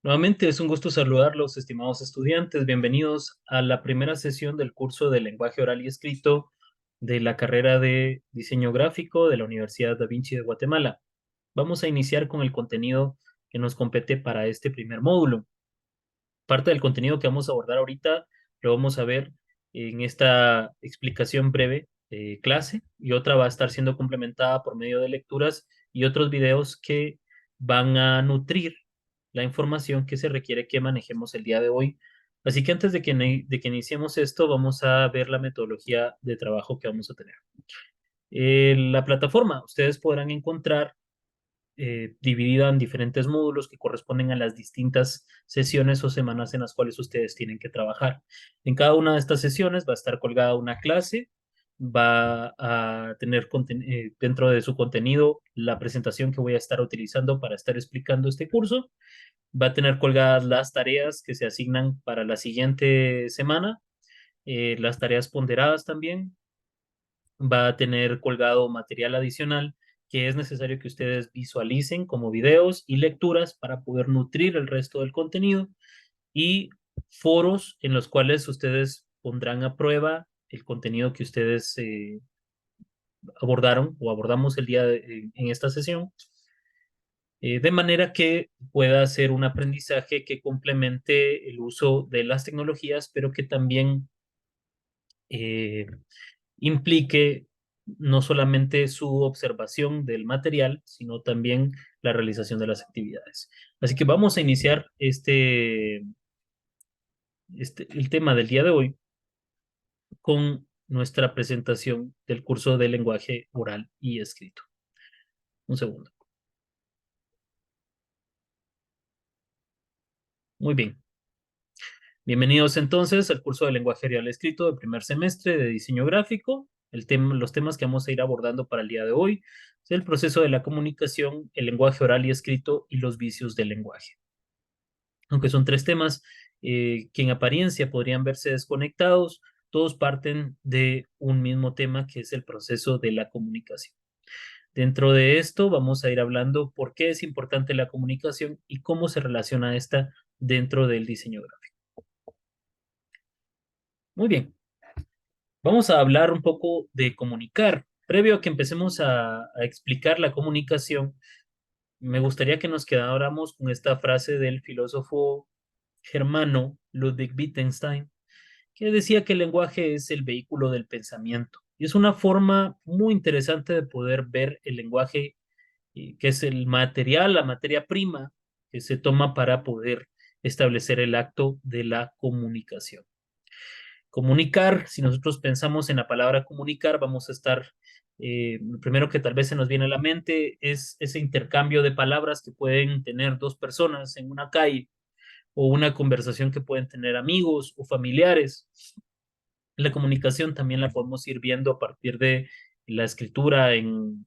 Nuevamente es un gusto saludarlos, estimados estudiantes. Bienvenidos a la primera sesión del curso de lenguaje oral y escrito de la carrera de diseño gráfico de la Universidad Da Vinci de Guatemala. Vamos a iniciar con el contenido que nos compete para este primer módulo. Parte del contenido que vamos a abordar ahorita lo vamos a ver en esta explicación breve de clase y otra va a estar siendo complementada por medio de lecturas y otros videos que van a nutrir la información que se requiere que manejemos el día de hoy. Así que antes de que iniciemos esto, vamos a ver la metodología de trabajo que vamos a tener. La plataforma, ustedes podrán encontrar dividida en diferentes módulos que corresponden a las distintas sesiones o semanas en las cuales ustedes tienen que trabajar. En cada una de estas sesiones va a estar colgada una clase, va a tener dentro de su contenido la presentación que voy a estar utilizando para estar explicando este curso, va a tener colgadas las tareas que se asignan para la siguiente semana, las tareas ponderadas también, va a tener colgado material adicional que es necesario que ustedes visualicen como videos y lecturas para poder nutrir el resto del contenido y foros en los cuales ustedes pondrán a prueba el contenido que ustedes abordaron o abordamos en esta sesión, de manera que pueda ser un aprendizaje que complemente el uso de las tecnologías, pero que también eh, implique no solamente su observación del material, sino también la realización de las actividades. Así que vamos a iniciar el tema del día de hoy con nuestra presentación del curso de lenguaje oral y escrito. Un segundo. Muy bien. Bienvenidos entonces al curso de lenguaje oral y escrito del primer semestre de diseño gráfico. Los temas que vamos a ir abordando para el día de hoy es el proceso de la comunicación, el lenguaje oral y escrito y los vicios del lenguaje. Aunque son tres temas que en apariencia podrían verse desconectados, todos parten de un mismo tema que es el proceso de la comunicación. Dentro de esto vamos a ir hablando por qué es importante la comunicación y cómo se relaciona esta dentro del diseño gráfico. Muy bien, vamos a hablar un poco de comunicar. Previo a que empecemos a explicar la comunicación, me gustaría que nos quedáramos con esta frase del filósofo germano Ludwig Wittgenstein, que decía que el lenguaje es el vehículo del pensamiento. Y es una forma muy interesante de poder ver el lenguaje, que es el material, la materia prima que se toma para poder establecer el acto de la comunicación. Comunicar, si nosotros pensamos en la palabra comunicar, vamos a estar, lo primero que tal vez se nos viene a la mente es ese intercambio de palabras que pueden tener dos personas en una calle o una conversación que pueden tener amigos o familiares. La comunicación también la podemos ir viendo a partir de la escritura en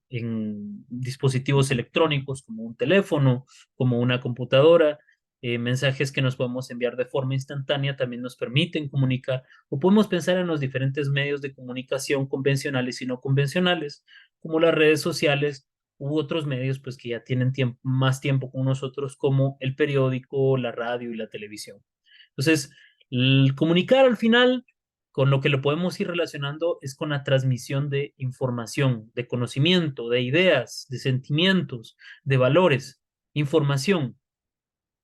dispositivos electrónicos como un teléfono, como una computadora. Mensajes que nos podemos enviar de forma instantánea también nos permiten comunicar, o podemos pensar en los diferentes medios de comunicación convencionales y no convencionales, como las redes sociales u otros medios pues que ya tienen más tiempo con nosotros, como el periódico, la radio y la televisión. Entonces, el comunicar al final, con lo que lo podemos ir relacionando, es con la transmisión de información, de conocimiento, de ideas, de sentimientos, de valores, información,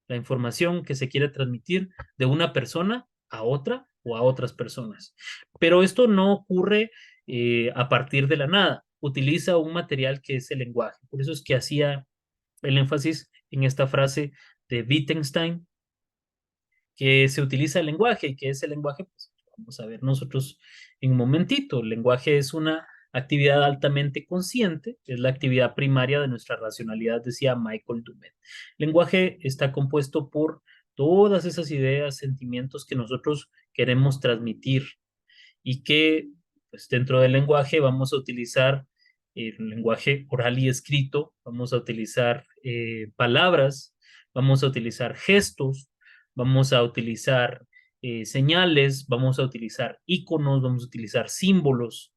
la información que se quiere transmitir de una persona a otra o a otras personas. Pero esto no ocurre a partir de la nada. Utiliza un material que es el lenguaje. Por eso es que hacía el énfasis en esta frase de Wittgenstein, que se utiliza el lenguaje. ¿Y qué es el lenguaje? Pues vamos a ver nosotros en un momentito. El lenguaje es una actividad altamente consciente, es la actividad primaria de nuestra racionalidad, decía Michael Dummett. El lenguaje está compuesto por todas esas ideas, sentimientos que nosotros queremos transmitir y que pues, dentro del lenguaje vamos a utilizar el lenguaje oral y escrito, vamos a utilizar palabras, vamos a utilizar gestos, vamos a utilizar señales, vamos a utilizar iconos, vamos a utilizar símbolos,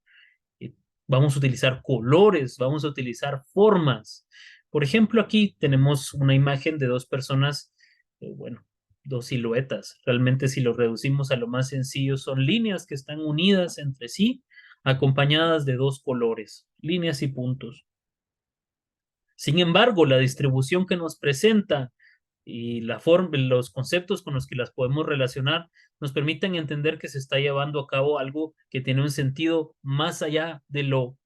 eh, vamos a utilizar colores, vamos a utilizar formas. Por ejemplo, aquí tenemos una imagen de dos personas bueno, dos siluetas. Realmente si lo reducimos a lo más sencillo, son líneas que están unidas entre sí, acompañadas de dos colores, líneas y puntos. Sin embargo, la distribución que nos presenta y la forma, los conceptos con los que las podemos relacionar nos permiten entender que se está llevando a cabo algo que tiene un sentido más allá de lo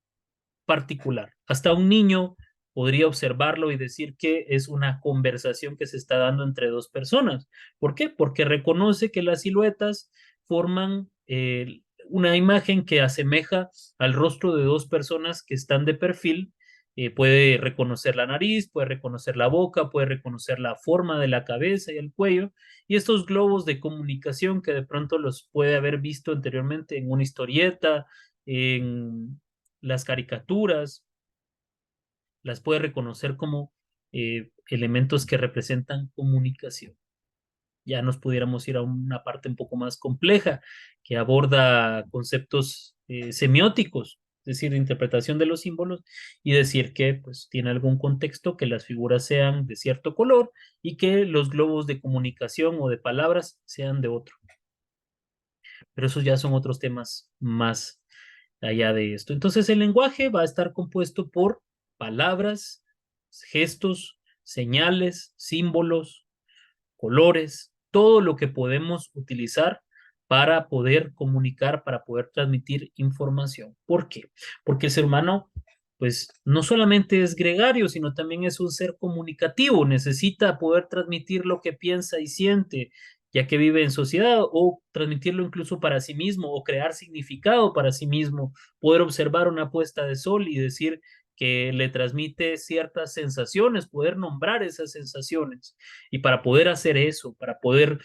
particular. Hasta un niño podría observarlo y decir que es una conversación que se está dando entre dos personas. ¿Por qué? Porque reconoce que las siluetas forman una imagen que asemeja al rostro de dos personas que están de perfil. Puede reconocer la nariz, puede reconocer la boca, puede reconocer la forma de la cabeza y el cuello. Y estos globos de comunicación que de pronto los puede haber visto anteriormente en una historieta, en las caricaturas, las puede reconocer como elementos que representan comunicación. Ya nos pudiéramos ir a una parte un poco más compleja que aborda conceptos semióticos, es decir, de interpretación de los símbolos y decir que pues tiene algún contexto que las figuras sean de cierto color y que los globos de comunicación o de palabras sean de otro. Pero esos ya son otros temas más allá de esto. Entonces el lenguaje va a estar compuesto por palabras, gestos, señales, símbolos, colores, todo lo que podemos utilizar para poder comunicar, para poder transmitir información. ¿Por qué? Porque el ser humano, pues, no solamente es gregario, sino también es un ser comunicativo, necesita poder transmitir lo que piensa y siente, ya que vive en sociedad, o transmitirlo incluso para sí mismo, o crear significado para sí mismo, poder observar una puesta de sol y decir que le transmite ciertas sensaciones, poder nombrar esas sensaciones. Y para poder hacer eso, para poder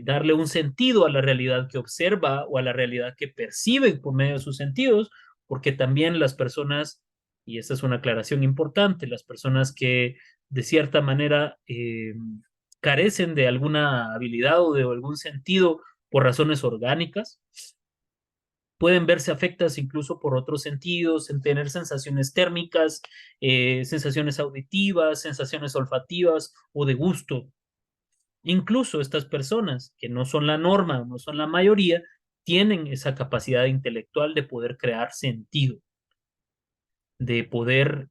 darle un sentido a la realidad que observa o a la realidad que percibe por medio de sus sentidos, porque también las personas, y esta es una aclaración importante, las personas que de cierta manera carecen de alguna habilidad o de algún sentido por razones orgánicas, pueden verse afectadas incluso por otros sentidos, en tener sensaciones térmicas, sensaciones auditivas, sensaciones olfativas o de gusto. Incluso estas personas, que no son la norma, no son la mayoría, tienen esa capacidad intelectual de poder crear sentido, de poder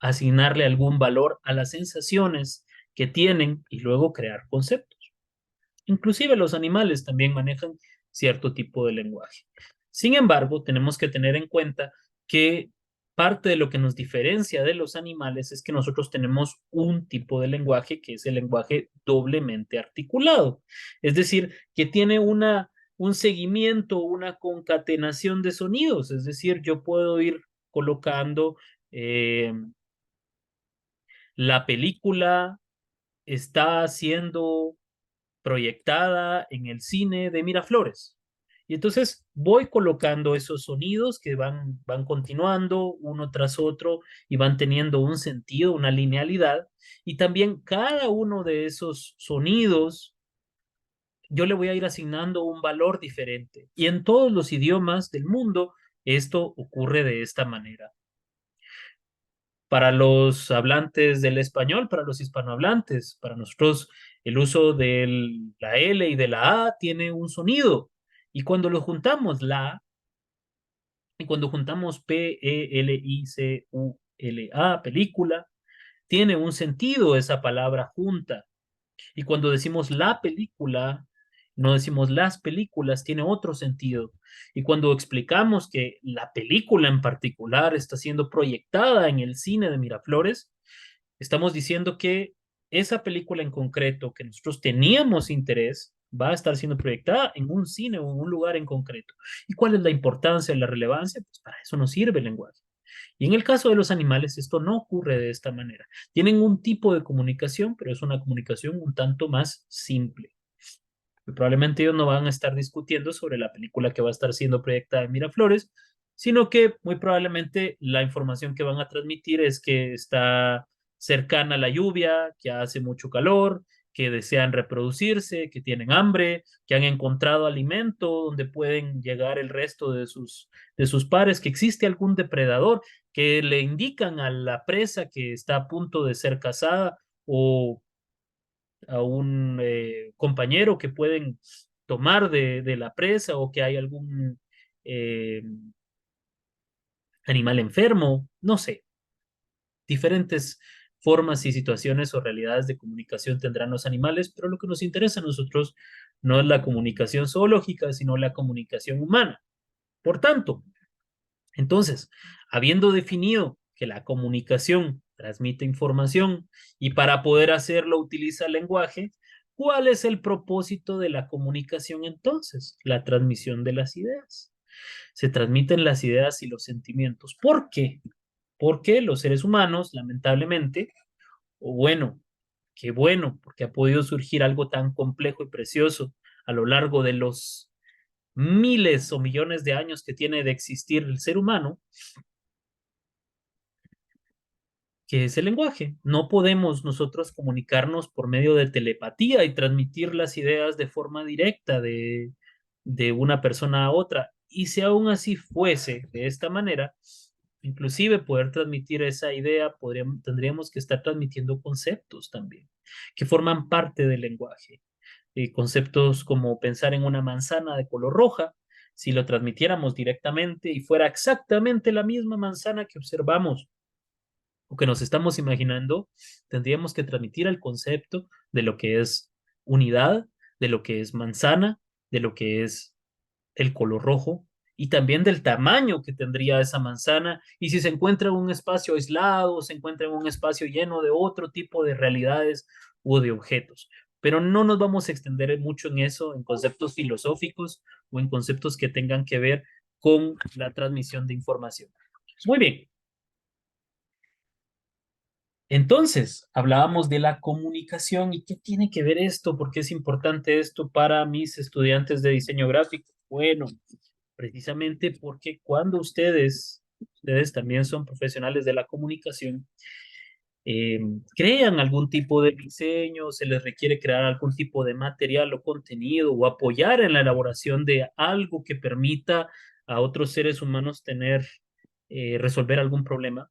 asignarle algún valor a las sensaciones que tienen y luego crear conceptos. Inclusive los animales también manejan cierto tipo de lenguaje. Sin embargo, tenemos que tener en cuenta que parte de lo que nos diferencia de los animales es que nosotros tenemos un tipo de lenguaje que es el lenguaje doblemente articulado. Es decir, que tiene un seguimiento, una concatenación de sonidos. Es decir, yo puedo ir colocando eh, la película está siendo proyectada en el cine de Miraflores. Y entonces voy colocando esos sonidos que van continuando uno tras otro y van teniendo un sentido, una linealidad. Y también cada uno de esos sonidos yo le voy a ir asignando un valor diferente. Y en todos los idiomas del mundo esto ocurre de esta manera. Para los hablantes del español, para los hispanohablantes, para nosotros el uso de la L y de la A tiene un sonido. Y cuando lo juntamos, la A, y cuando juntamos Pelicula, película, tiene un sentido esa palabra junta. Y cuando decimos la película, no decimos las películas, tiene otro sentido. Y cuando explicamos que la película en particular está siendo proyectada en el cine de Miraflores, estamos diciendo que esa película en concreto que nosotros teníamos interés va a estar siendo proyectada en un cine o en un lugar en concreto. ¿Y cuál es la importancia, la relevancia? Pues para eso nos sirve el lenguaje. Y en el caso de los animales, esto no ocurre de esta manera. Tienen un tipo de comunicación, pero es una comunicación un tanto más simple. Y probablemente ellos no van a estar discutiendo sobre la película que va a estar siendo proyectada en Miraflores, sino que muy probablemente la información que van a transmitir es que está cercana a la lluvia, que hace mucho calor, que desean reproducirse, que tienen hambre, que han encontrado alimento donde pueden llegar el resto de sus pares, que existe algún depredador, que le indican a la presa que está a punto de ser cazada o a un compañero que pueden tomar de la presa o que hay algún eh, animal enfermo, no sé, diferentes formas y situaciones o realidades de comunicación tendrán los animales, pero lo que nos interesa a nosotros no es la comunicación zoológica, sino la comunicación humana. Por tanto, entonces, habiendo definido que la comunicación transmite información y para poder hacerlo utiliza el lenguaje, ¿cuál es el propósito de la comunicación entonces? La transmisión de las ideas. Se transmiten las ideas y los sentimientos. ¿Por qué? Porque los seres humanos, lamentablemente, o bueno, qué bueno, porque ha podido surgir algo tan complejo y precioso a lo largo de los miles o millones de años que tiene de existir el ser humano, que es el lenguaje. No podemos nosotros comunicarnos por medio de telepatía y transmitir las ideas de forma directa de una persona a otra. Y si aún así fuese de esta manera, inclusive poder transmitir esa idea, tendríamos que estar transmitiendo conceptos también, que forman parte del lenguaje. Conceptos como pensar en una manzana de color roja, si lo transmitiéramos directamente y fuera exactamente la misma manzana que observamos o que nos estamos imaginando, tendríamos que transmitir el concepto de lo que es unidad, de lo que es manzana, de lo que es el color rojo y también del tamaño que tendría esa manzana y si se encuentra en un espacio aislado o se encuentra en un espacio lleno de otro tipo de realidades o de objetos. Pero no nos vamos a extender mucho en eso, en conceptos filosóficos o en conceptos que tengan que ver con la transmisión de información. Muy bien. Entonces, hablábamos de la comunicación y qué tiene que ver esto, por qué es importante esto para mis estudiantes de diseño gráfico. Bueno, precisamente porque cuando ustedes también son profesionales de la comunicación, eh, crean algún tipo de diseño, se les requiere crear algún tipo de material o contenido o apoyar en la elaboración de algo que permita a otros seres humanos resolver algún problema.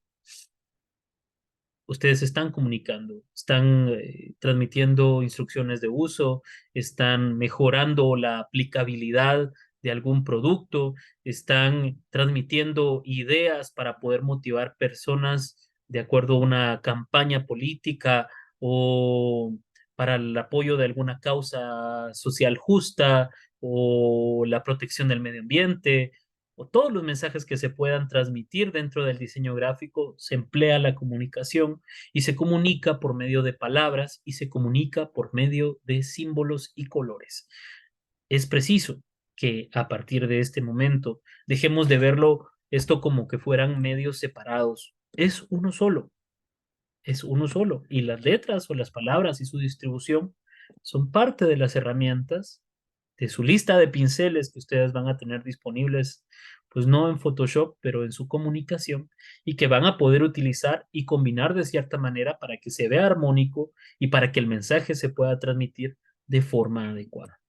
Ustedes están comunicando, están transmitiendo instrucciones de uso, están mejorando la aplicabilidad de algún producto, están transmitiendo ideas para poder motivar personas de acuerdo a una campaña política o para el apoyo de alguna causa social justa o la protección del medio ambiente o todos los mensajes que se puedan transmitir dentro del diseño gráfico, se emplea la comunicación y se comunica por medio de palabras y se comunica por medio de símbolos y colores. Es preciso que a partir de este momento dejemos de verlo esto como que fueran medios separados. Es uno solo. Y las letras o las palabras y su distribución son parte de las herramientas de su lista de pinceles que ustedes van a tener disponibles, pues no en Photoshop, pero en su comunicación, y que van a poder utilizar y combinar de cierta manera para que se vea armónico y para que el mensaje se pueda transmitir de forma adecuada.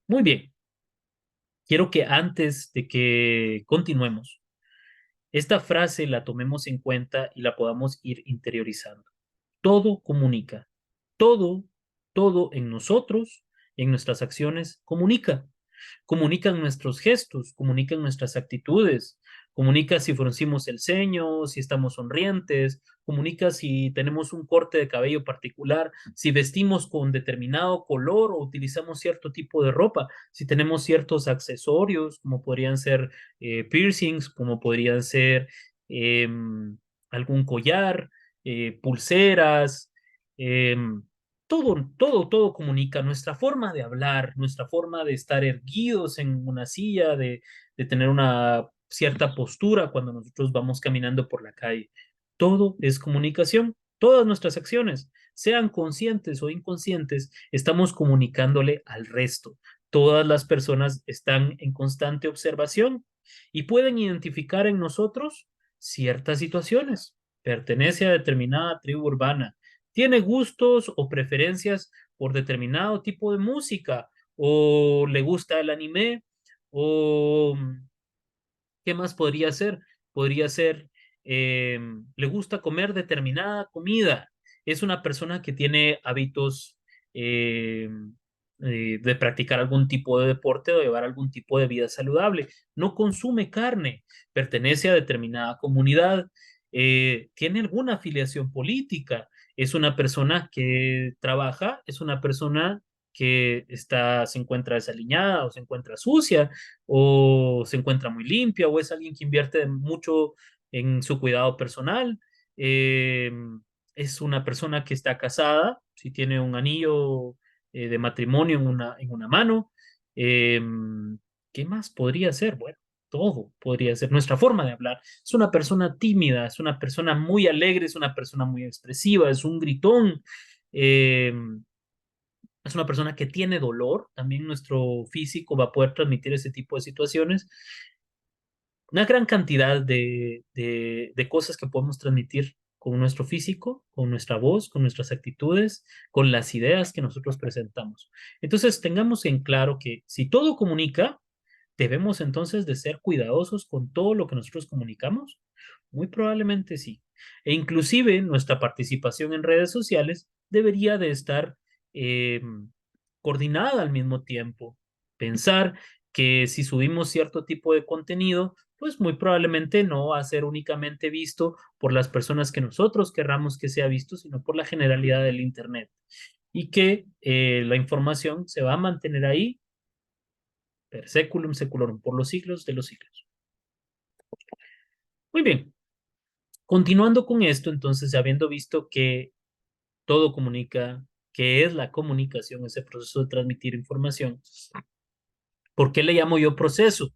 Muy bien, quiero que antes de que continuemos, esta frase la tomemos en cuenta y la podamos ir interiorizando. Todo comunica, todo, todo en nosotros, en nuestras acciones, comunica. Comunican nuestros gestos, comunican nuestras actitudes, comunica si fruncimos el ceño, si estamos sonrientes, comunica si tenemos un corte de cabello particular, si vestimos con determinado color o utilizamos cierto tipo de ropa, si tenemos ciertos accesorios, como podrían ser piercings, como podrían ser eh, algún collar, pulseras, eh, todo comunica, nuestra forma de hablar, nuestra forma de estar erguidos en una silla, de tener una cierta postura cuando nosotros vamos caminando por la calle. Todo es comunicación, todas nuestras acciones, sean conscientes o inconscientes, estamos comunicándole al resto. Todas las personas están en constante observación y pueden identificar en nosotros ciertas situaciones. Pertenece a determinada tribu urbana, tiene gustos o preferencias por determinado tipo de música, o le gusta el anime, o ¿qué más podría ser? Podría ser, le gusta comer determinada comida, es una persona que tiene hábitos eh, de practicar algún tipo de deporte o llevar algún tipo de vida saludable. No consume carne, pertenece a determinada comunidad, tiene alguna afiliación política, es una persona que trabaja, es una persona que se encuentra desaliñada o se encuentra sucia o se encuentra muy limpia o es alguien que invierte mucho en su cuidado personal. Eh, es una persona que está casada, si tiene un anillo de matrimonio en una mano. Eh, ¿Qué más podría ser? Bueno, todo podría ser. Nuestra forma de hablar. Es una persona tímida, es una persona muy alegre, es una persona muy expresiva, es un gritón. Eh, es una persona que tiene dolor. También nuestro físico va a poder transmitir ese tipo de situaciones. Una gran cantidad de cosas que podemos transmitir con nuestro físico, con nuestra voz, con nuestras actitudes, con las ideas que nosotros presentamos. Entonces, tengamos en claro que si todo comunica, debemos entonces de ser cuidadosos con todo lo que nosotros comunicamos. Muy probablemente sí. E inclusive nuestra participación en redes sociales debería de estar eh, coordinada al mismo tiempo. Pensar que si subimos cierto tipo de contenido, pues muy probablemente no va a ser únicamente visto por las personas que nosotros querramos que sea visto, sino por la generalidad del Internet. Y que la información se va a mantener ahí per seculum seculorum, por los siglos de los siglos. Muy bien, continuando con esto, entonces, habiendo visto que todo comunica, que es la comunicación, ese proceso de transmitir información, ¿por qué le llamo yo proceso?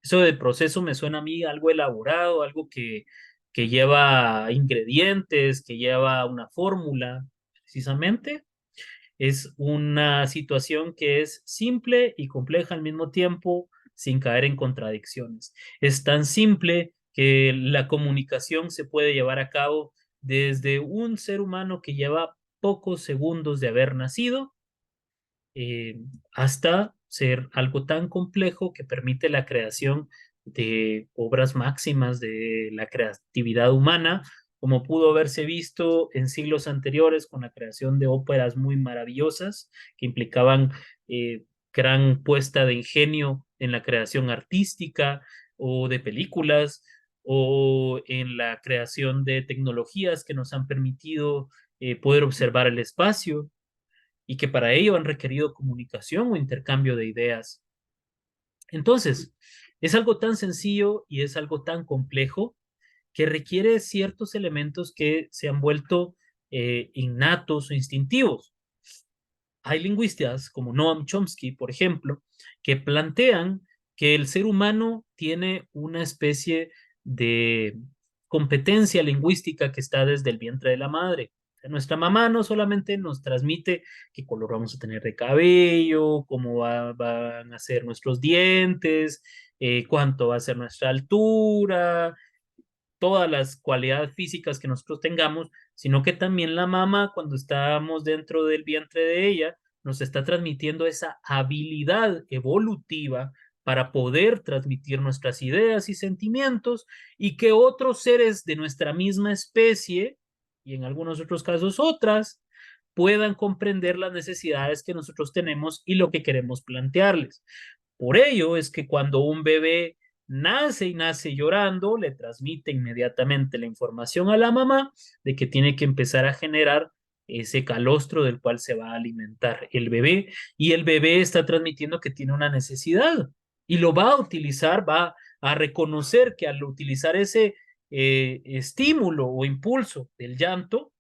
Eso de proceso me suena a mí algo elaborado, algo que lleva ingredientes, que lleva una fórmula. Precisamente es una situación que es simple y compleja al mismo tiempo, sin caer en contradicciones. Es tan simple que la comunicación se puede llevar a cabo desde un ser humano que lleva pocos segundos de haber nacido eh, hasta ser algo tan complejo que permite la creación de obras máximas de la creatividad humana, como pudo haberse visto en siglos anteriores con la creación de óperas muy maravillosas que implicaban eh, gran puesta de ingenio en la creación artística o de películas o en la creación de tecnologías que nos han permitido poder observar el espacio y que para ello han requerido comunicación o intercambio de ideas. Entonces, es algo tan sencillo y es algo tan complejo que requiere ciertos elementos que se han vuelto innatos o instintivos. Hay lingüistas como Noam Chomsky, por ejemplo, que plantean que el ser humano tiene una especie de competencia lingüística que está desde el vientre de la madre. Nuestra mamá no solamente nos transmite qué color vamos a tener de cabello, van a ser nuestros dientes, cuánto va a ser nuestra altura, todas las cualidades físicas que nosotros tengamos, sino que también la mamá, cuando estamos dentro del vientre de ella, nos está transmitiendo esa habilidad evolutiva para poder transmitir nuestras ideas y sentimientos y que otros seres de nuestra misma especie, y en algunos otros casos otras, puedan comprender las necesidades que nosotros tenemos y lo que queremos plantearles. Por ello es que cuando un bebé nace y nace llorando, le transmite inmediatamente la información a la mamá de que tiene que empezar a generar ese calostro del cual se va a alimentar el bebé y el bebé está transmitiendo que tiene una necesidad y lo va a utilizar, va a reconocer que al utilizar ese estímulo o impulso del llanto,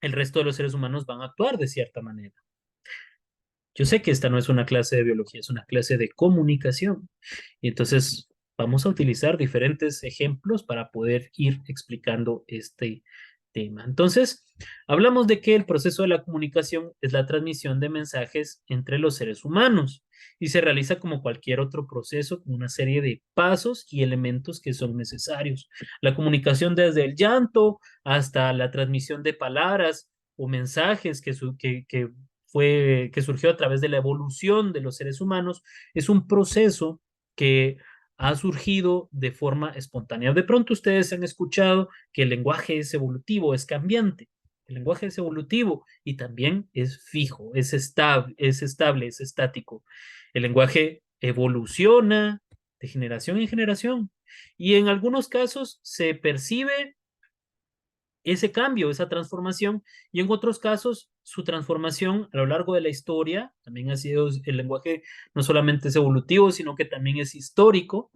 el resto de los seres humanos van a actuar de cierta manera. Yo sé que esta no es una clase de biología, es una clase de comunicación. Y entonces vamos a utilizar diferentes ejemplos para poder ir explicando este tema. Entonces, hablamos de que el proceso de la comunicación es la transmisión de mensajes entre los seres humanos y se realiza como cualquier otro proceso con una serie de pasos y elementos que son necesarios. La comunicación desde el llanto hasta la transmisión de palabras o mensajes que surgió a través de la evolución de los seres humanos, es un proceso que ha surgido de forma espontánea. De pronto ustedes han escuchado que el lenguaje es evolutivo, es cambiante. El lenguaje es evolutivo y también es fijo, es estable, es estático. El lenguaje evoluciona de generación en generación y en algunos casos se percibe ese cambio, esa transformación, y en otros casos su transformación a lo largo de la historia también ha sido el lenguaje no solamente es evolutivo, sino que también es histórico,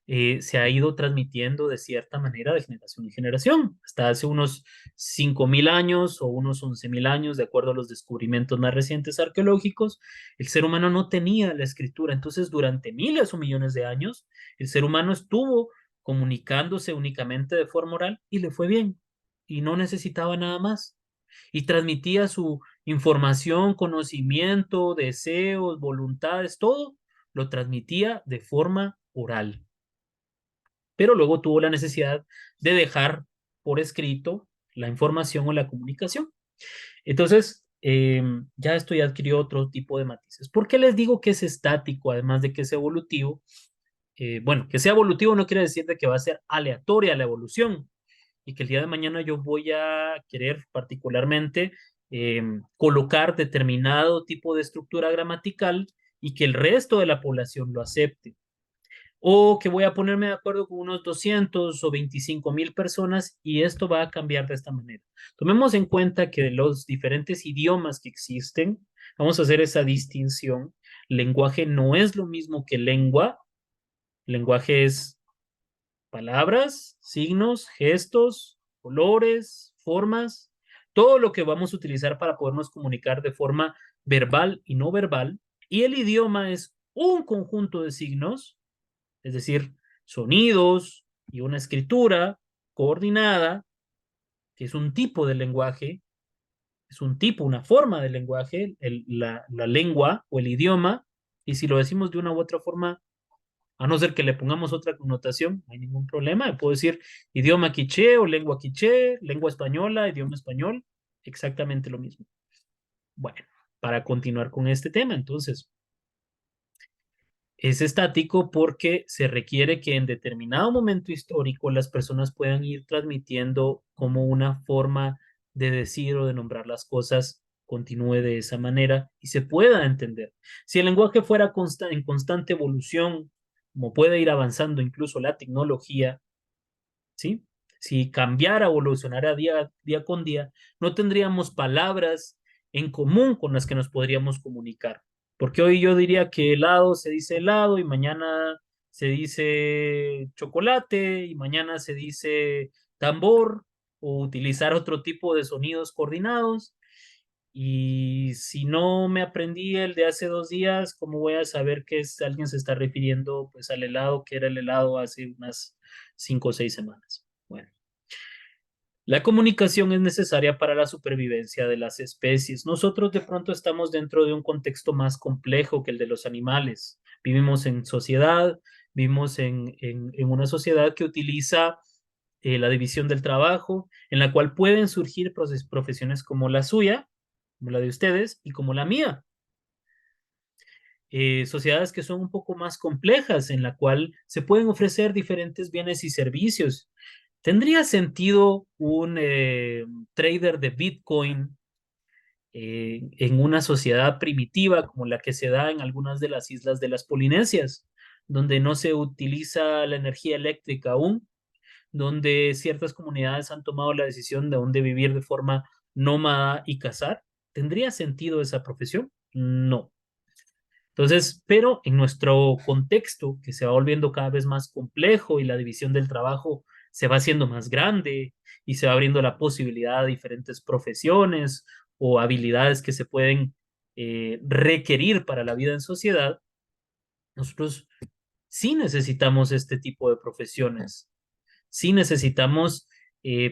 se ha ido transmitiendo de cierta manera de generación en generación. Hasta hace unos 5.000 años o unos 11.000 años, de acuerdo a los descubrimientos más recientes arqueológicos, el ser humano no tenía la escritura. Entonces, durante miles o millones de años, el ser humano estuvo comunicándose únicamente de forma oral y le fue bien. Y no necesitaba nada más. Y transmitía su información, conocimiento, deseos, voluntades, todo lo transmitía de forma oral, pero luego tuvo la necesidad de dejar por escrito la información o la comunicación. Entonces, ya esto ya adquirió otro tipo de matices. ¿Por qué les digo que es estático, además de que es evolutivo? Bueno, que sea evolutivo no quiere decir de que va a ser aleatoria la evolución y que el día de mañana yo voy a querer particularmente colocar determinado tipo de estructura gramatical y que el resto de la población lo acepte, o que voy a ponerme de acuerdo con unos 200 o 25.000 personas y esto va a cambiar de esta manera. Tomemos en cuenta que de los diferentes idiomas que existen, vamos a hacer esa distinción. Lenguaje no es lo mismo que lengua. Lenguaje es palabras, signos, gestos, colores, formas, todo lo que vamos a utilizar para podernos comunicar de forma verbal y no verbal. Y el idioma es un conjunto de signos, es decir, sonidos y una escritura coordinada, que es un tipo de lenguaje, es un tipo, una forma de lenguaje, la lengua o el idioma, y si lo decimos de una u otra forma, a no ser que le pongamos otra connotación, no hay ningún problema. Puedo decir idioma quiché, lengua española, idioma español, exactamente lo mismo. Bueno, para continuar con este tema, entonces, es estático porque se requiere que en determinado momento histórico las personas puedan ir transmitiendo como una forma de decir o de nombrar las cosas continúe de esa manera y se pueda entender. Si el lenguaje fuera en constante evolución, como puede ir avanzando incluso la tecnología, ¿sí? Si cambiara o evolucionara día con día, no tendríamos palabras en común con las que nos podríamos comunicar. Porque hoy yo diría que helado se dice helado y mañana se dice chocolate y mañana se dice tambor o utilizar otro tipo de sonidos coordinados. Y si no me aprendí el de hace 2 días, ¿cómo voy a saber que alguien se está refiriendo pues al helado que era el helado hace unas 5 o 6 semanas? Bueno, la comunicación es necesaria para la supervivencia de las especies. Nosotros de pronto estamos dentro de un contexto más complejo que el de los animales. Vivimos en sociedad, vivimos en una sociedad que utiliza la división del trabajo, en la cual pueden surgir profesiones como la suya, como la de ustedes y como la mía. Sociedades que son un poco más complejas, en la cual se pueden ofrecer diferentes bienes y servicios. ¿Tendría sentido un trader de Bitcoin en una sociedad primitiva como la que se da en algunas de las islas de las Polinesias, donde no se utiliza la energía eléctrica aún, donde ciertas comunidades han tomado la decisión de dónde vivir de forma nómada y cazar? ¿Tendría sentido esa profesión? No. Entonces, pero en nuestro contexto, que se va volviendo cada vez más complejo y la división del trabajo se va haciendo más grande y se va abriendo la posibilidad de diferentes profesiones o habilidades que se pueden requerir para la vida en sociedad, nosotros sí necesitamos este tipo de profesiones, sí necesitamos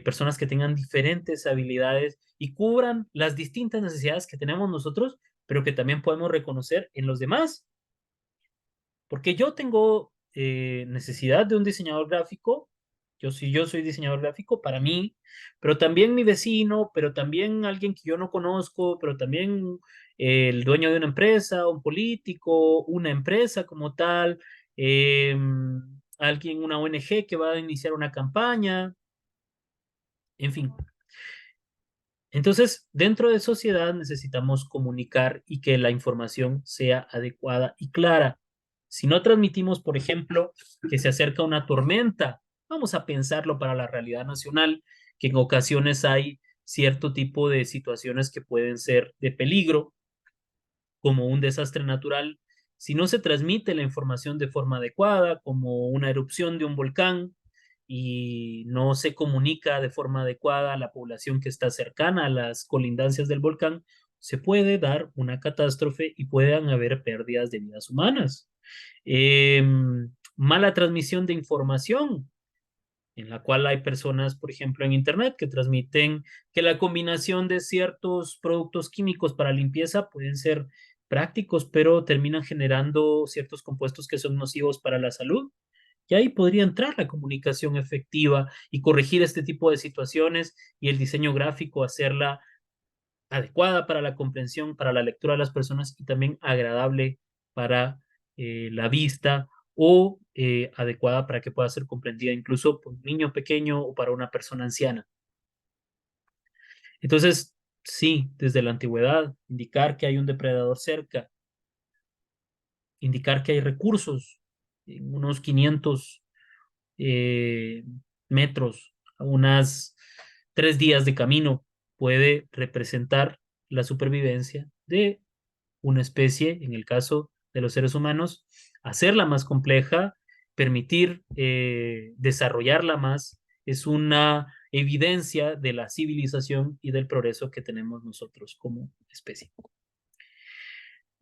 personas que tengan diferentes habilidades y cubran las distintas necesidades que tenemos nosotros, pero que también podemos reconocer en los demás. Porque yo tengo necesidad de un diseñador gráfico, yo soy diseñador gráfico para mí, pero también mi vecino, pero también alguien que yo no conozco, pero también el dueño de una empresa, un político, una empresa como tal, alguien, una ONG que va a iniciar una campaña, en fin. Entonces, dentro de sociedad necesitamos comunicar y que la información sea adecuada y clara. Si no transmitimos, por ejemplo, que se acerca una tormenta, vamos a pensarlo para la realidad nacional, que en ocasiones hay cierto tipo de situaciones que pueden ser de peligro, como un desastre natural. Si no se transmite la información de forma adecuada, como una erupción de un volcán, y no se comunica de forma adecuada a la población que está cercana a las colindancias del volcán, se puede dar una catástrofe y puedan haber pérdidas de vidas humanas. Eh, Mala transmisión de información, en la cual hay personas, por ejemplo, en Internet que transmiten que la combinación de ciertos productos químicos para limpieza pueden ser prácticos, pero terminan generando ciertos compuestos que son nocivos para la salud. Y ahí podría entrar la comunicación efectiva y corregir este tipo de situaciones y el diseño gráfico, hacerla adecuada para la comprensión, para la lectura de las personas y también agradable para la vista o adecuada para que pueda ser comprendida incluso por un niño pequeño o para una persona anciana. Entonces, sí, desde la antigüedad, indicar que hay un depredador cerca, indicar que hay recursos en unos 500 eh, metros, a unas 3 días de camino, puede representar la supervivencia de una especie, en el caso de los seres humanos, hacerla más compleja, permitir desarrollarla más, es una evidencia de la civilización y del progreso que tenemos nosotros como especie.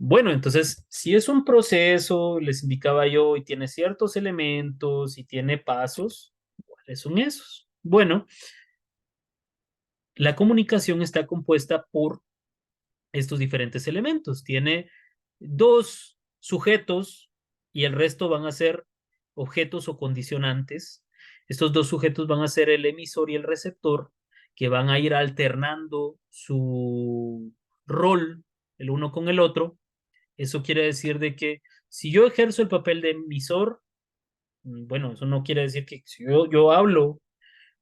Bueno, entonces, si es un proceso, les indicaba yo, y tiene ciertos elementos y tiene pasos, ¿cuáles son esos? Bueno, la comunicación está compuesta por estos diferentes elementos. Tiene dos sujetos y el resto van a ser objetos o condicionantes. Estos dos sujetos van a ser el emisor y el receptor, que van a ir alternando su rol el uno con el otro. Eso quiere decir de que si yo ejerzo el papel de emisor, bueno, eso no quiere decir que si yo hablo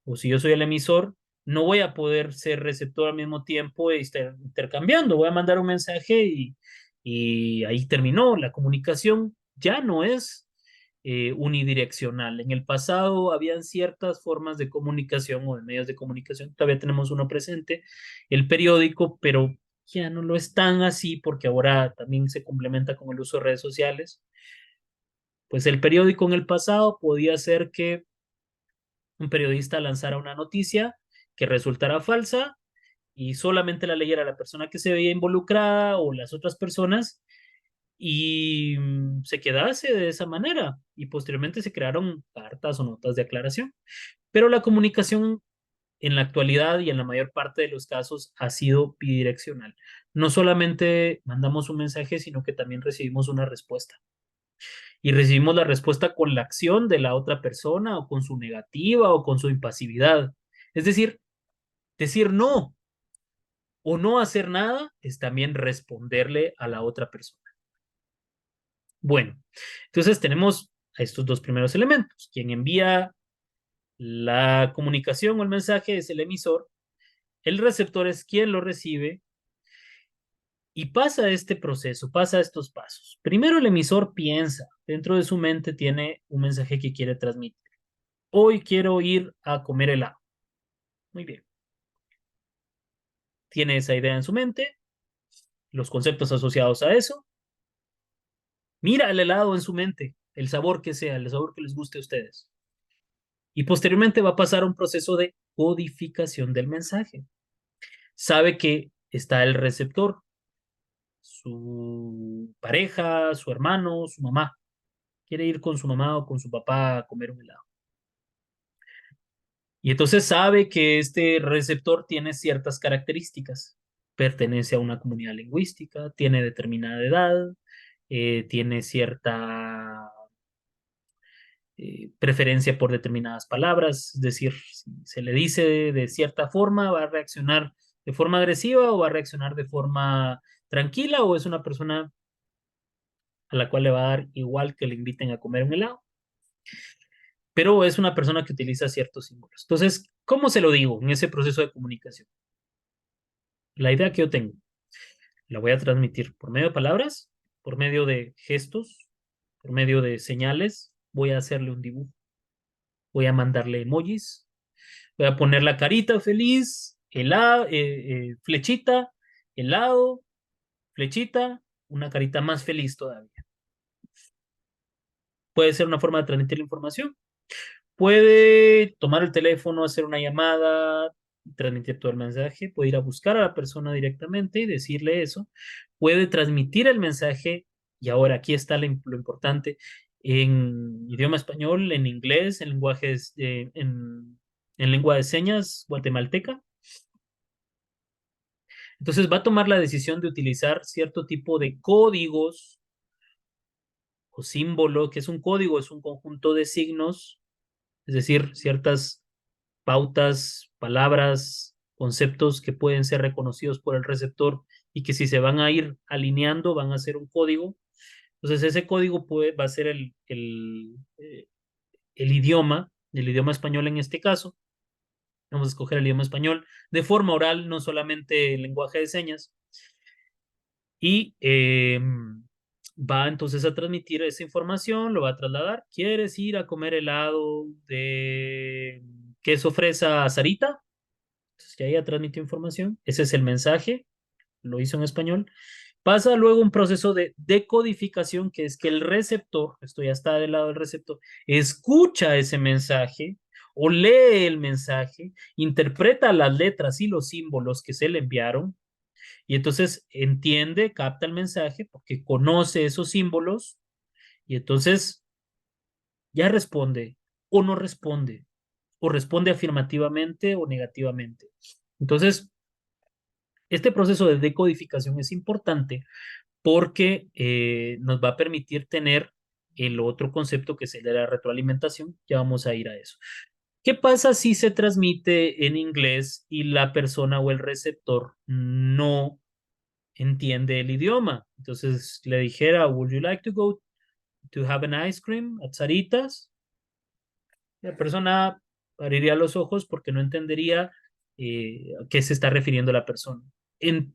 o si yo soy el emisor, no voy a poder ser receptor al mismo tiempo e estar intercambiando. Voy a mandar un mensaje y ahí terminó. La comunicación ya no es unidireccional. En el pasado habían ciertas formas de comunicación o de medios de comunicación. Todavía tenemos uno presente, el periódico, pero ya no lo es tan así porque ahora también se complementa con el uso de redes sociales. Pues el periódico en el pasado podía ser que un periodista lanzara una noticia que resultara falsa y solamente la leyera la persona que se veía involucrada o las otras personas y se quedase de esa manera. Y posteriormente se crearon cartas o notas de aclaración. Pero la comunicación en la actualidad y en la mayor parte de los casos ha sido bidireccional. No solamente mandamos un mensaje, sino que también recibimos una respuesta. Y recibimos la respuesta con la acción de la otra persona o con su negativa o con su impasividad. Es decir no o no hacer nada es también responderle a la otra persona. Bueno, entonces tenemos a estos dos primeros elementos. Quien envía la comunicación o el mensaje es el emisor, el receptor es quien lo recibe y pasa este proceso, pasa estos pasos. Primero el emisor piensa, dentro de su mente tiene un mensaje que quiere transmitir. Hoy quiero ir a comer helado. Muy bien. Tiene esa idea en su mente, los conceptos asociados a eso. Mira el helado en su mente, el sabor que sea, el sabor que les guste a ustedes. Y posteriormente va a pasar un proceso de codificación del mensaje. Sabe que está el receptor, su pareja, su hermano, su mamá. Quiere ir con su mamá o con su papá a comer un helado. Y entonces sabe que este receptor tiene ciertas características. Pertenece a una comunidad lingüística, tiene determinada edad, tiene cierta preferencia por determinadas palabras, es decir, si se le dice de cierta forma, va a reaccionar de forma agresiva o va a reaccionar de forma tranquila o es una persona a la cual le va a dar igual que le inviten a comer un helado, pero es una persona que utiliza ciertos símbolos. Entonces, ¿cómo se lo digo en ese proceso de comunicación? La idea que yo tengo, la voy a transmitir por medio de palabras, por medio de gestos, por medio de señales, voy a hacerle un dibujo, voy a mandarle emojis, voy a poner la carita feliz, flechita, helado, flechita, una carita más feliz todavía. Puede ser una forma de transmitir la información. Puede tomar el teléfono, hacer una llamada, transmitir todo el mensaje. Puede ir a buscar a la persona directamente y decirle eso. Puede transmitir el mensaje, y ahora aquí está lo importante, en idioma español, en inglés, en lenguajes, en lengua de señas guatemalteca. Entonces va a tomar la decisión de utilizar cierto tipo de códigos o símbolo, que es un código, es un conjunto de signos, es decir, ciertas pautas, palabras, conceptos que pueden ser reconocidos por el receptor y que si se van a ir alineando van a ser un código. Entonces ese código va a ser el idioma español en este caso. Vamos a escoger el idioma español de forma oral, no solamente el lenguaje de señas. Y va entonces a transmitir esa información, lo va a trasladar. ¿Quieres ir a comer helado de queso fresa Sarita? Entonces ya transmitió información. Ese es el mensaje, lo hizo en español. Pasa luego un proceso de decodificación, que es que el receptor, esto ya está del lado del receptor, escucha ese mensaje o lee el mensaje, interpreta las letras y los símbolos que se le enviaron y entonces entiende, capta el mensaje porque conoce esos símbolos y entonces ya responde o no responde, o responde afirmativamente o negativamente. Entonces, este proceso de decodificación es importante porque nos va a permitir tener el otro concepto que es el de la retroalimentación. Ya vamos a ir a eso. ¿Qué pasa si se transmite en inglés y la persona o el receptor no entiende el idioma? Entonces le dijera, would you like to go to have an ice cream at Saritas? La persona abriría los ojos porque no entendería a qué se está refiriendo la persona.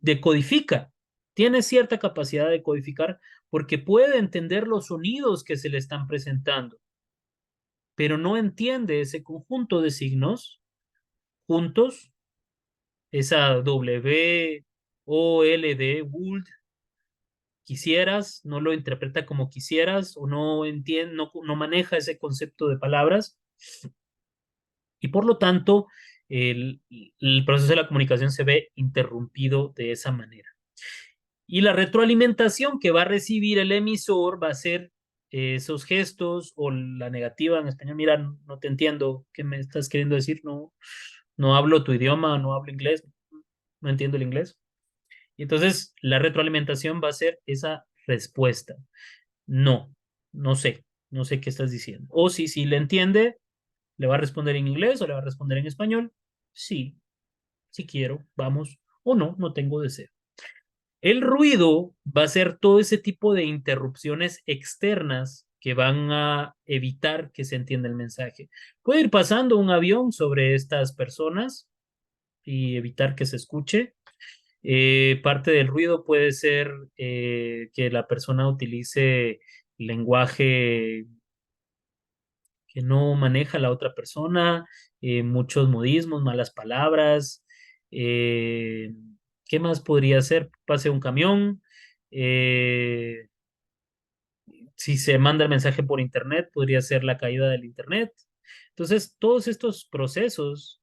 Decodifica, tiene cierta capacidad de codificar porque puede entender los sonidos que se le están presentando, pero no entiende ese conjunto de signos juntos, esa W, O, L, D, would, quisieras, no lo interpreta como quisieras o no entiende, no maneja ese concepto de palabras y por lo tanto el proceso de la comunicación se ve interrumpido de esa manera. Y la retroalimentación que va a recibir el emisor va a ser esos gestos o la negativa en español, mira, no te entiendo, ¿qué me estás queriendo decir? No, no hablo tu idioma, no hablo inglés, no entiendo el inglés. Y entonces la retroalimentación va a ser esa respuesta. No, no sé, no sé qué estás diciendo. O si le entiende, ¿le va a responder en inglés o le va a responder en español? Sí, si quiero, vamos. O no, no tengo deseo. El ruido va a ser todo ese tipo de interrupciones externas que van a evitar que se entienda el mensaje. Puede ir pasando un avión sobre estas personas y evitar que se escuche. Parte del ruido puede ser que la persona utilice lenguaje que no maneja la otra persona, muchos modismos, malas palabras. eh, ¿Qué más podría ser? Pase un camión. eh, si se manda el mensaje por internet, podría ser la caída del internet. Entonces, todos estos procesos,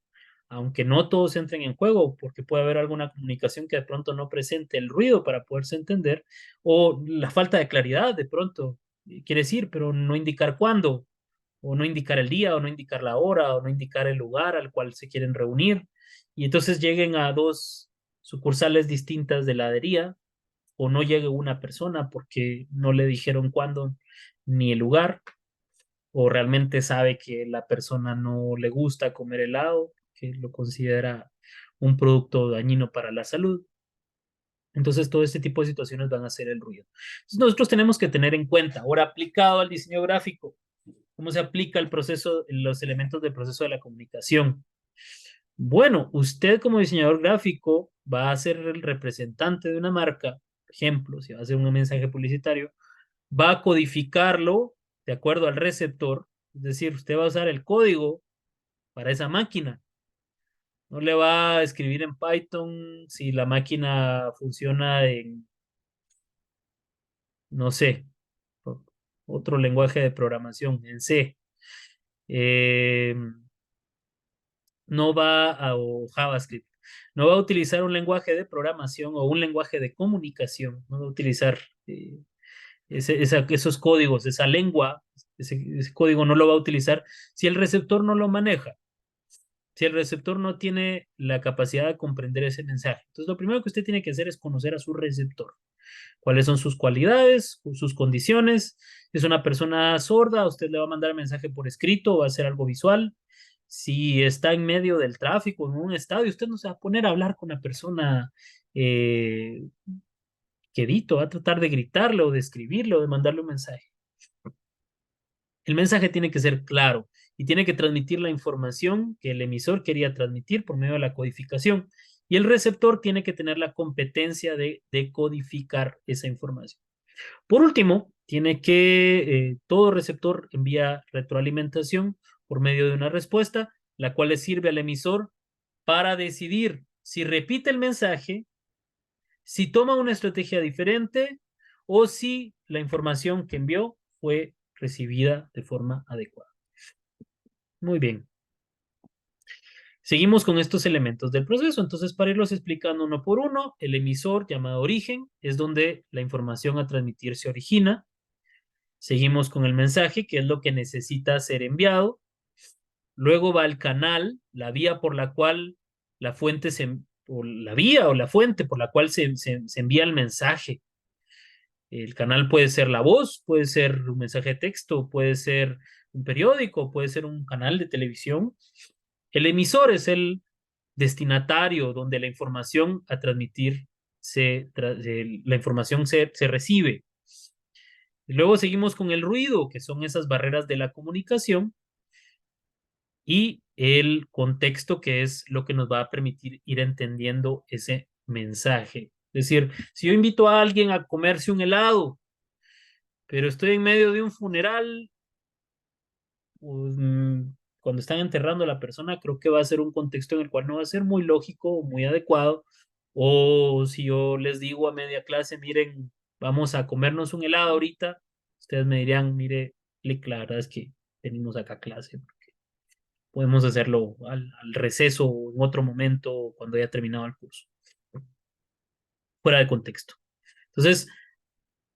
aunque no todos entren en juego, porque puede haber alguna comunicación que de pronto no presente el ruido para poderse entender, o la falta de claridad, de pronto, quiere decir, pero no indicar cuándo, o no indicar el día, o no indicar la hora, o no indicar el lugar al cual se quieren reunir, y entonces lleguen a dos sucursales distintas de heladería, o no llegue una persona porque no le dijeron cuándo ni el lugar, o realmente sabe que la persona no le gusta comer helado, que lo considera un producto dañino para la salud. Entonces, todo este tipo de situaciones van a hacer el ruido. Entonces, nosotros tenemos que tener en cuenta, ahora aplicado al diseño gráfico, cómo se aplica el proceso, los elementos del proceso de la comunicación. Bueno, usted como diseñador gráfico va a ser el representante de una marca, por ejemplo, si va a hacer un mensaje publicitario, va a codificarlo de acuerdo al receptor, es decir, usted va a usar el código para esa máquina. No le va a escribir en Python si la máquina funciona en, no sé, otro lenguaje de programación, en C. Eh, no va a, o JavaScript. No va a utilizar un lenguaje de programación o un lenguaje de comunicación. No va a utilizar esos códigos, esa lengua, ese código no lo va a utilizar si el receptor no lo maneja, si el receptor no tiene la capacidad de comprender ese mensaje. Entonces, lo primero que usted tiene que hacer es conocer a su receptor. ¿Cuáles son sus cualidades, sus condiciones? ¿Es una persona sorda? ¿Usted le va a mandar el mensaje por escrito o va a hacer algo visual? Si está en medio del tráfico, en un estadio, usted no se va a poner a hablar con la persona eh, quedito, va a tratar de gritarle o de escribirle o de mandarle un mensaje. El mensaje tiene que ser claro y tiene que transmitir la información que el emisor quería transmitir por medio de la codificación. Y el receptor tiene que tener la competencia de decodificar esa información. Por último, tiene que todo receptor envía retroalimentación por medio de una respuesta, la cual le sirve al emisor para decidir si repite el mensaje, si toma una estrategia diferente o si la información que envió fue recibida de forma adecuada. Muy bien. Seguimos con estos elementos del proceso. Entonces, para irlos explicando uno por uno, el emisor llamado origen es donde la información a transmitir se origina. Seguimos con el mensaje, que es lo que necesita ser enviado. Luego va el canal, la vía por la cual la fuente o la vía o la fuente por la cual se envía el mensaje. El canal puede ser la voz, puede ser un mensaje de texto, puede ser un periódico, puede ser un canal de televisión. El emisor es el destinatario donde la información a transmitir la información se recibe. Y luego seguimos con el ruido, que son esas barreras de la comunicación, y el contexto, que es lo que nos va a permitir ir entendiendo ese mensaje. Es decir, si yo invito a alguien a comerse un helado, pero estoy en medio de un funeral, pues, cuando están enterrando a la persona, creo que va a ser un contexto en el cual no va a ser muy lógico, muy adecuado. O si yo les digo a media clase, miren, vamos a comernos un helado ahorita, ustedes me dirían, mire, la verdad es que tenemos acá clase. Podemos hacerlo al receso o en otro momento cuando haya terminado el curso, fuera de contexto. Entonces,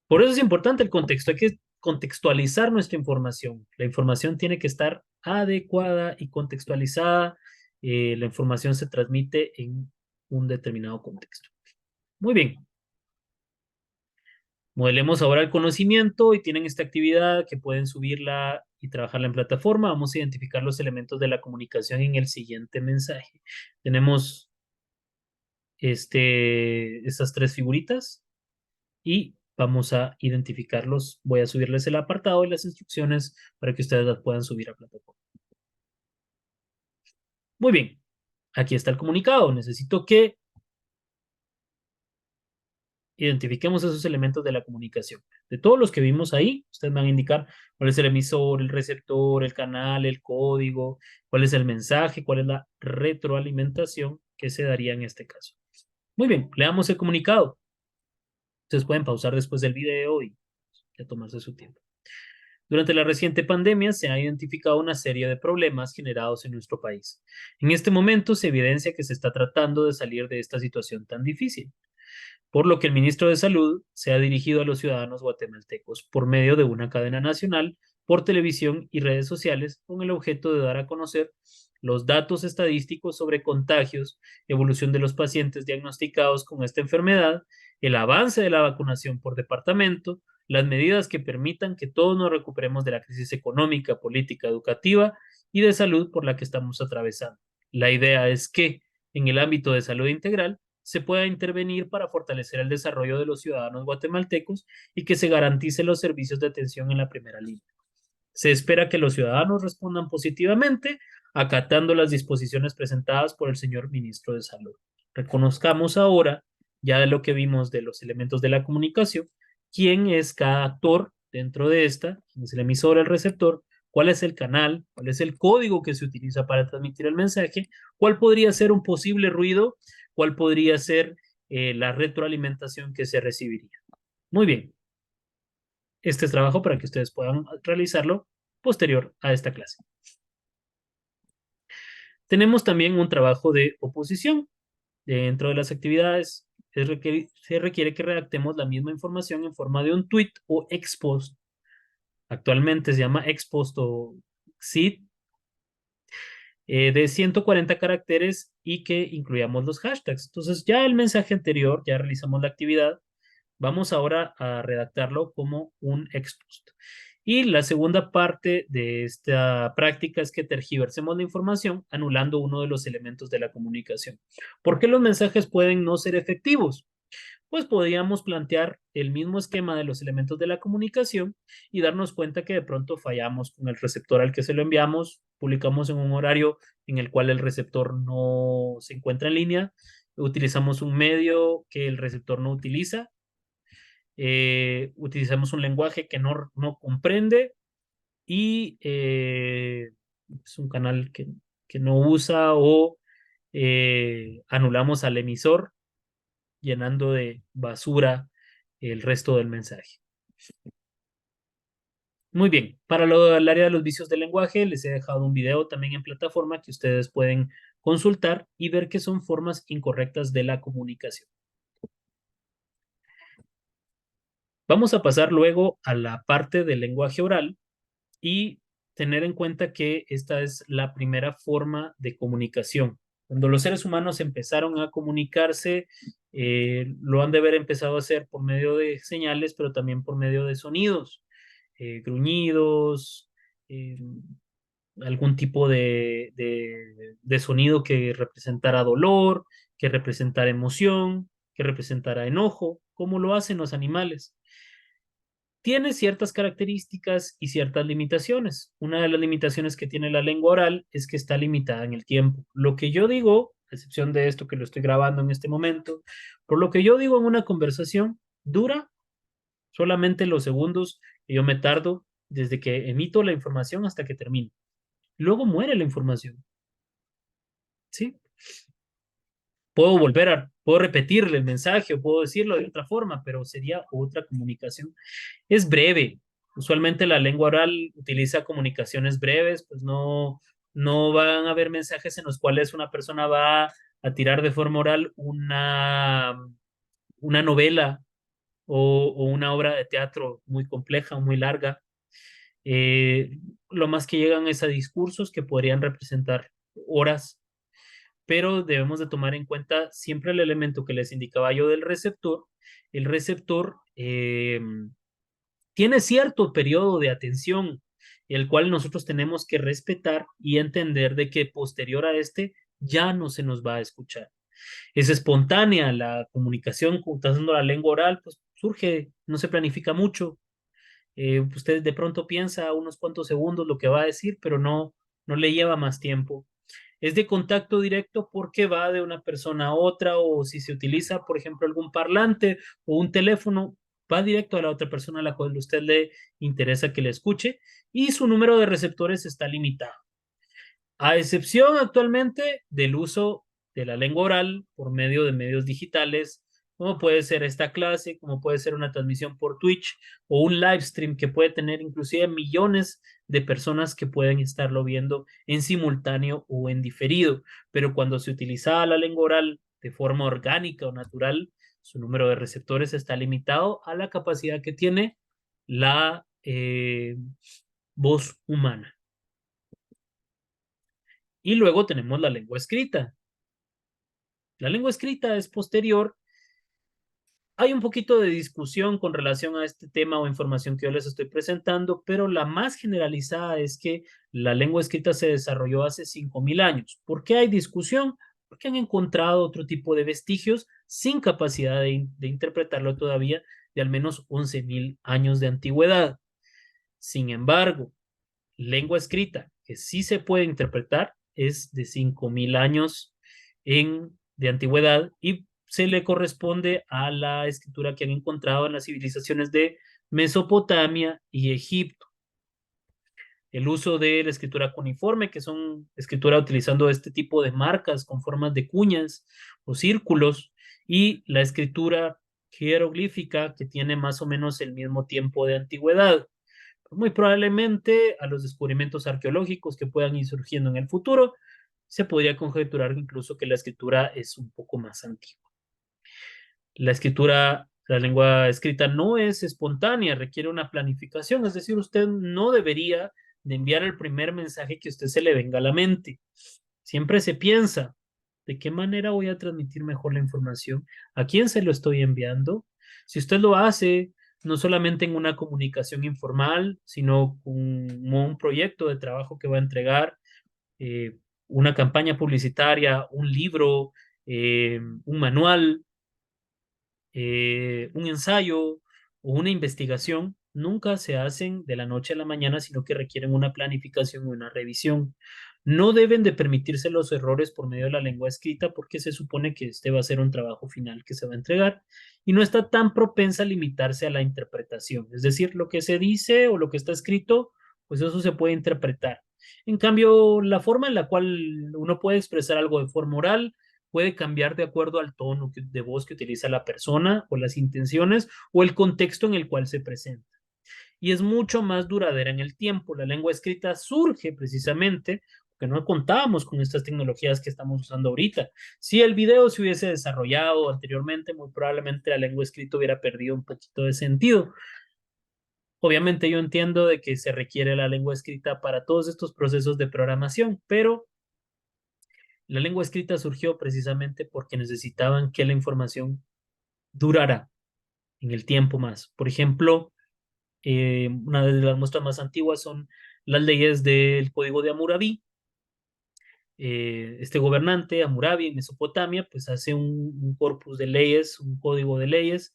por eso es importante el contexto. Hay que contextualizar nuestra información. La información tiene que estar adecuada y contextualizada. La información se transmite en un determinado contexto. Muy bien. Modelemos ahora el conocimiento y tienen esta actividad que pueden subirla y trabajarla en plataforma. Vamos a identificar los elementos de la comunicación en el siguiente mensaje. Tenemos estas tres figuritas y vamos a identificarlos. Voy a subirles el apartado y las instrucciones para que ustedes las puedan subir a plataforma. Muy bien, aquí está el comunicado. Necesito que identifiquemos esos elementos de la comunicación. De todos los que vimos ahí, ustedes van a indicar cuál es el emisor, el receptor, el canal, el código, cuál es el mensaje, cuál es la retroalimentación que se daría en este caso. Muy bien, leamos el comunicado. Ustedes pueden pausar después del video y ya tomarse su tiempo. Durante la reciente pandemia se ha identificado una serie de problemas generados en nuestro país. En este momento se evidencia que se está tratando de salir de esta situación tan difícil, por lo que el ministro de Salud se ha dirigido a los ciudadanos guatemaltecos por medio de una cadena nacional, por televisión y redes sociales, con el objeto de dar a conocer los datos estadísticos sobre contagios, evolución de los pacientes diagnosticados con esta enfermedad, el avance de la vacunación por departamento, las medidas que permitan que todos nos recuperemos de la crisis económica, política, educativa y de salud por la que estamos atravesando. La idea es que, en el ámbito de salud integral, se pueda intervenir para fortalecer el desarrollo de los ciudadanos guatemaltecos y que se garanticen los servicios de atención en la primera línea. Se espera que los ciudadanos respondan positivamente, acatando las disposiciones presentadas por el señor ministro de Salud. Reconozcamos ahora, ya de lo que vimos de los elementos de la comunicación, quién es cada actor dentro de esta, quién es el emisor, el receptor, cuál es el canal, cuál es el código que se utiliza para transmitir el mensaje, cuál podría ser un posible ruido, cuál podría ser la retroalimentación que se recibiría. Muy bien, este es trabajo para que ustedes puedan realizarlo posterior a esta clase. Tenemos también un trabajo de oposición. Dentro de las actividades se requiere que redactemos la misma información en forma de un tweet o expost. Actualmente se llama expost o seed, de 140 caracteres y que incluyamos los hashtags. Entonces ya el mensaje anterior, ya realizamos la actividad. Vamos ahora a redactarlo como un expost. Y la segunda parte de esta práctica es que tergiversemos la información anulando uno de los elementos de la comunicación. ¿Por qué los mensajes pueden no ser efectivos? Pues podríamos plantear el mismo esquema de los elementos de la comunicación y darnos cuenta que de pronto fallamos con el receptor al que se lo enviamos, publicamos en un horario en el cual el receptor no se encuentra en línea, utilizamos un medio que el receptor no utiliza, utilizamos un lenguaje que no comprende y es un canal que no usa o anulamos al emisor llenando de basura el resto del mensaje. Muy bien, para el área de los vicios del lenguaje les he dejado un video también en plataforma que ustedes pueden consultar y ver que son formas incorrectas de la comunicación. Vamos a pasar luego a la parte del lenguaje oral y tener en cuenta que esta es la primera forma de comunicación. Cuando los seres humanos empezaron a comunicarse, lo han de haber empezado a hacer por medio de señales, pero también por medio de sonidos, gruñidos, eh, algún tipo de sonido que representara dolor, que representara emoción, que representara enojo, como lo hacen los animales. Tiene ciertas características y ciertas limitaciones. Una de las limitaciones que tiene la lengua oral es que está limitada en el tiempo. Lo que yo digo, a excepción de esto que lo estoy grabando en este momento, por lo que yo digo en una conversación, dura solamente los segundos que yo me tardo desde que emito la información hasta que termino. Luego muere la información, ¿sí? Puedo repetirle el mensaje o puedo decirlo de otra forma, pero sería otra comunicación. Es breve. Usualmente la lengua oral utiliza comunicaciones breves, pues no van a haber mensajes en los cuales una persona va a tirar de forma oral una novela o una obra de teatro muy compleja o muy larga. Lo más que llegan es a discursos que podrían representar horas, pero debemos de tomar en cuenta siempre el elemento que les indicaba yo del receptor. El receptor tiene cierto periodo de atención, el cual nosotros tenemos que respetar y entender de que posterior a este ya no se nos va a escuchar. Es espontánea la comunicación, usando la lengua oral, pues surge, no se planifica mucho. Usted de pronto piensa unos cuantos segundos lo que va a decir, pero no le lleva más tiempo. Es de contacto directo porque va de una persona a otra o si se utiliza, por ejemplo, algún parlante o un teléfono, va directo a la otra persona a la cual usted le interesa que le escuche y su número de receptores está limitado. A excepción actualmente del uso de la lengua oral por medio de medios digitales, como puede ser esta clase, como puede ser una transmisión por Twitch o un live stream que puede tener inclusive millones de personas que pueden estarlo viendo en simultáneo o en diferido. Pero cuando se utilizaba la lengua oral de forma orgánica o natural, su número de receptores está limitado a la capacidad que tiene la voz humana. Y luego tenemos la lengua escrita. La lengua escrita es posterior. Hay un poquito de discusión con relación a este tema o información que yo les estoy presentando, pero la más generalizada es que la lengua escrita se desarrolló hace 5.000 años. ¿Por qué hay discusión? porque han encontrado otro tipo de vestigios sin capacidad de interpretarlo todavía de al menos 11.000 años de antigüedad. Sin embargo, lengua escrita que sí se puede interpretar es de 5.000 años de antigüedad y se le corresponde a la escritura que han encontrado en las civilizaciones de Mesopotamia y Egipto. El uso de la escritura cuneiforme, que son escritura utilizando este tipo de marcas con formas de cuñas o círculos, y la escritura jeroglífica, que tiene más o menos el mismo tiempo de antigüedad. Muy probablemente a los descubrimientos arqueológicos que puedan ir surgiendo en el futuro, se podría conjeturar incluso que la escritura es un poco más antigua. La escritura, la lengua escrita no es espontánea, requiere una planificación, es decir, usted no debería de enviar el primer mensaje que a usted se le venga a la mente. Siempre se piensa, ¿de qué manera voy a transmitir mejor la información? ¿A quién se lo estoy enviando? Si usted lo hace no solamente en una comunicación informal, sino como un proyecto de trabajo que va a entregar, eh, una campaña publicitaria, un libro, un manual, un ensayo o una investigación nunca se hacen de la noche a la mañana, sino que requieren una planificación y una revisión. No deben de permitirse los errores por medio de la lengua escrita porque se supone que este va a ser un trabajo final que se va a entregar y no está tan propensa a limitarse a la interpretación. Es decir, lo que se dice o lo que está escrito, pues eso se puede interpretar. En cambio, la forma en la cual uno puede expresar algo de forma oral puede cambiar de acuerdo al tono de voz que utiliza la persona o las intenciones o el contexto en el cual se presenta. Y es mucho más duradera en el tiempo. La lengua escrita surge precisamente porque no contábamos con estas tecnologías que estamos usando ahorita. Si el video se hubiese desarrollado anteriormente, muy probablemente la lengua escrita hubiera perdido un poquito de sentido. Obviamente yo entiendo de que se requiere la lengua escrita para todos estos procesos de programación, pero la lengua escrita surgió precisamente porque necesitaban que la información durara en el tiempo más. Por ejemplo, una de las muestras más antiguas son las leyes del Código de Hammurabi. Este gobernante, Hammurabi, en Mesopotamia, pues hace un corpus de leyes, un código de leyes.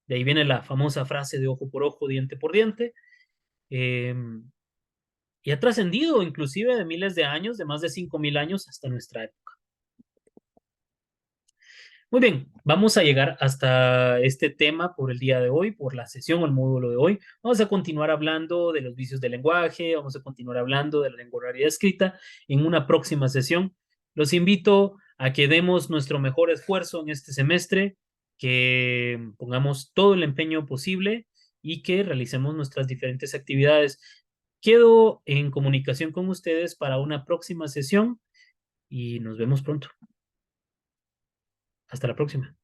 De ahí viene la famosa frase de ojo por ojo, diente por diente. eh, y ha trascendido inclusive de miles de años, de más de 5.000 años hasta nuestra época. Muy bien, vamos a llegar hasta este tema por el día de hoy, por la sesión o el módulo de hoy. Vamos a continuar hablando de los vicios del lenguaje, vamos a continuar hablando de la lengua oral y escrita en una próxima sesión. Los invito a que demos nuestro mejor esfuerzo en este semestre, que pongamos todo el empeño posible y que realicemos nuestras diferentes actividades. Quedo en comunicación con ustedes para una próxima sesión y nos vemos pronto. Hasta la próxima.